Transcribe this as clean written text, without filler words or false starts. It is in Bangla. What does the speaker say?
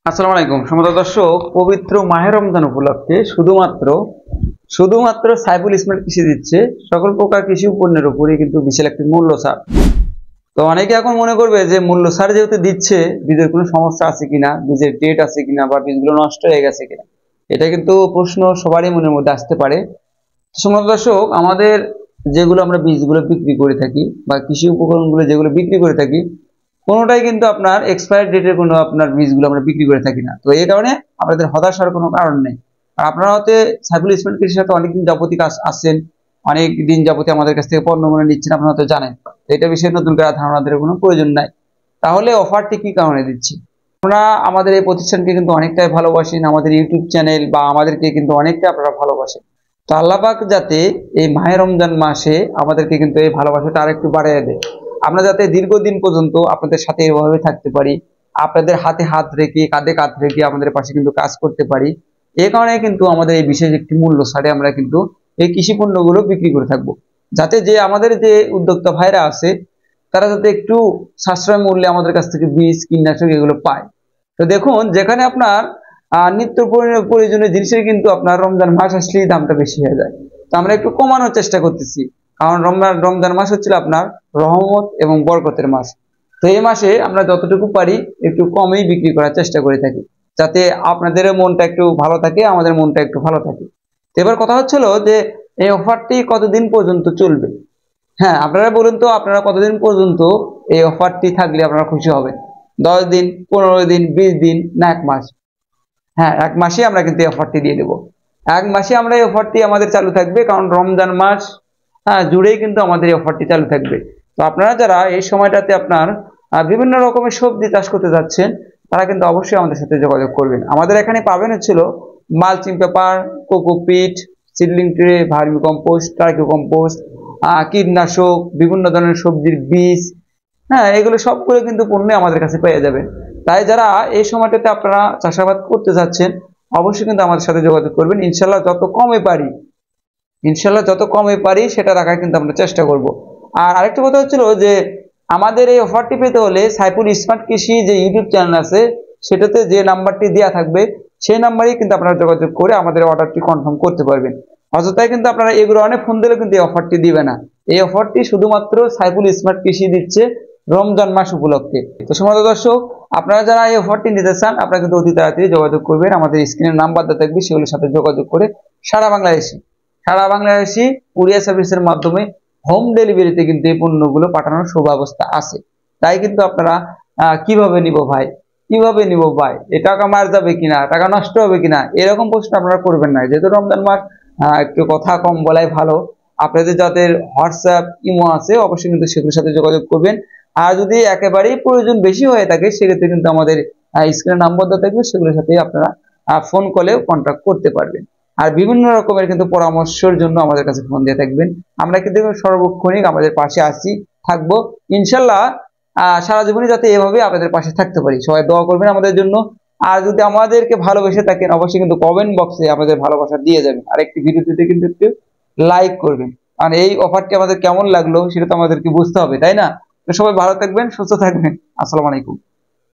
আসসালামু আলাইকুম সম্মানিত দর্শক, পবিত্র মাহে রমজান উপলক্ষে শুধুমাত্র সাইফুল স্মার্ট কৃষি দিচ্ছে সকল প্রকার কৃষি পণ্যের উপরে কিন্তু বিশাল একটি মূল্য ছাড়। তো অনেকে এখন মনে করবে যে মূল্য ছাড় যেহেতু দিচ্ছে, বীজের কোনো সমস্যা আছে কিনা, বীজের ডেট আছে কিনা, বা বীজগুলো নষ্ট হয়ে গেছে কিনা, এটা কিন্তু প্রশ্ন সবারই মনের মধ্যে আসতে পারে। সম্মানিত দর্শক, আমাদের যেগুলো আমরা বীজগুলো বিক্রি করে থাকি বা কৃষি উপকরণগুলো যেগুলো বিক্রি করে থাকি, কোনোটাই কিন্তু আপনার এক্সপায়ার ডেটের কোনো আপনার বীজগুলো আমরা বিক্রি করে থাকি না। তো এই কারণে আপনাদের হতাশার কোনো কারণ নেই। আর আপনারা হতে সাইফুল স্মার্ট কৃষির সাথে অনেকদিন যাবতীয় কাজ আসছেন, অনেক দিন যাবতীয় আমাদের কাছ থেকে পণ্য মনে নিচ্ছেন, আপনারা হয়তো জানেন। এটা বিষয়ে নতুন করে ধারণা দেওয়ার কোনো প্রয়োজন নাই। তাহলে অফারটি কি কারণে দিচ্ছি? আপনারা আমাদের এই প্রতিষ্ঠানকে কিন্তু অনেকটাই ভালোবাসেন, আমাদের ইউটিউব চ্যানেল বা আমাদেরকে কিন্তু অনেকটা আপনারা ভালোবাসেন। তো আল্লাহ পাক যাতে এই মাহে রমজান মাসে আমাদেরকে কিন্তু এই ভালোবাসাটা আরেকটু বাড়িয়ে দেয়, আমরা যাতে দীর্ঘদিন পর্যন্ত আপনাদের সাথে এভাবে থাকতে পারি, আপনাদের হাতে হাত রেখে কাঁধে কাঁধ রেখে আমাদের পাশে কিন্তু কাজ করতে পারি। এই কারণে কিন্তু আমাদের এই বিশেষ একটি মূল্য ছাড়ে আমরা কিন্তু এই কৃষি পণ্যগুলো বিক্রি করে থাকবো, যাতে যে আমাদের যে উদ্যোক্তা ভাইরা আছে তারা যাতে একটু সাশ্রয় মূল্যে আমাদের কাছ থেকে বীজ কীটনাশক এগুলো পায়। তো দেখুন, যেখানে আপনার নিত্য প্রয়োজনীয় জিনিসের কিন্তু আপনার রমজান মাস আসলেই দামটা বেশি হয়ে যায়। তো আমরা একটু কমানোর চেষ্টা করতেছি, কারণ রমজান মাস হচ্ছিল আপনার রহমত এবং বরকতের মাস। তো এই মাসে আমরা যতটুকু পারি একটু কমেই বিক্রি করার চেষ্টা করে থাকি, যাতে আপনাদের মনটা একটু ভালো থাকে, আমাদের মনটা একটু ভালো থাকে। তো এবার কথা হচ্ছিল যে এই অফারটি কতদিন পর্যন্ত চলবে। হ্যাঁ, আপনারা বলুন তো, আপনারা কতদিন পর্যন্ত এই অফারটি থাকলে আপনারা খুশি হবেন? 10 দিন, 15 দিন, 20 দিন, না 1 মাস? হ্যাঁ, 1 মাসে আমরা কিন্তু এই অফারটি দিয়ে দেবো। 1 মাসে আমরা এই অফারটি আমাদের চালু থাকবে, কারণ রমজান মাস জুড়েই কিন্তু আমাদের এই অফারটি চালু থাকবে। তো আপনারা যারা এই সময়টাতে আপনার বিভিন্ন রকমের সবজি চাষ করতে যাচ্ছেন, তারা কিন্তু অবশ্যই আমাদের সাথে যোগাযোগ করবেন। আমাদের এখানে পাবেন হচ্ছিল mulching paper, cocopeat, seedling tray, vermi compost, turkey compost, কীটনাশক, বিভিন্ন ধরনের সবজির বীজ। হ্যাঁ, এগুলো সবগুলো কিন্তু পণ্য আমাদের কাছে পেয়ে যাবেন। তাই যারা এই সময়টাতে আপনারা চাষাবাদ করতে যাচ্ছেন, অবশ্যই কিন্তু আমাদের সাথে যোগাযোগ করবেন। ইনশাল্লাহ যত কমে পারি সেটা রাখার কিন্তু আমরা চেষ্টা করব। আর আরেকটা কথা হচ্ছিল যে আমাদের এই অফারটি পেতে হলে সাইফুল স্মার্ট কৃষি যে ইউটিউব চ্যানেল আছে, সেটাতে যে নাম্বারটি দেওয়া থাকবে সেই নাম্বারেই কিন্তু আপনারা যোগাযোগ করে আমাদের অর্ডারটি কনফার্ম করতে পারবেন। অযথায় কিন্তু আপনারা এগুলো অনেক ফোন দিলেও কিন্তু এই অফারটি দিবে না। এই অফারটি শুধুমাত্র সাইফুল স্মার্ট কৃষি দিচ্ছে রমজান মাস উপলক্ষে। তো সম্মানিত দর্শক, আপনারা যারা এই অফারটি নিতে চান, আপনারা কিন্তু অতি তাড়াতাড়ি যোগাযোগ করবেন। আমাদের স্ক্রিনের নাম্বার দেওয়া থাকবে, সেগুলোর সাথে যোগাযোগ করে সারা বাংলাদেশি কুরিয়ার সার্ভিসের মাধ্যমে হোম ডেলিভারিতে কিন্তু এই পণ্যগুলো পাঠানোর সুব্যবস্থা আছে। তাই কিন্তু আপনারা কিভাবে নিব ভাই, এ টাকা মার যাবে কিনা, টাকা নষ্ট হবে কিনা, এরকম প্রশ্ন আপনারা করবেন না। যেহেতু রমজান মাস, একটু কথা কম বলাই ভালো। আপনাদের যাদের হোয়াটসঅ্যাপ, ইমো আছে, অবশ্যই কিন্তু সেগুলোর সাথে যোগাযোগ করবেন। আর যদি একেবারেই প্রয়োজন বেশি হয়ে থাকে, সেক্ষেত্রে কিন্তু আমাদের স্ক্রিনে নাম্বার দেওয়া থাকবে, সেগুলোর সাথে আপনারা ফোন কলেও কন্ট্যাক্ট করতে পারবেন। আর বিভিন্ন রকমের কিন্তু পরামর্শের জন্য আমাদের কাছে ফোন দিয়ে থাকবেন। আমরা কিন্তু সর্বক্ষণিক আমাদের পাশে থাকবো ইনশাল্লাহ। সারা জীবনে যাতে এভাবে আপনাদের পাশে থাকতে পারি, সবাই দোয়া করবেন আমাদের জন্য। আর যদি আমাদেরকে ভালোবেসে থাকেন, অবশ্যই কিন্তু কমেন্ট বক্সে আমাদের ভালোবাসা দিয়ে যাবেন, আর একটি ভিডিওতে কিন্তু একটু লাইক করবেন। আর এই অফারটি আমাদের কেমন লাগলো সেটা তো আমাদেরকে বুঝতে হবে, তাই না? তো সবাই ভালো থাকবেন, সুস্থ থাকবেন। আসসালামু আলাইকুম।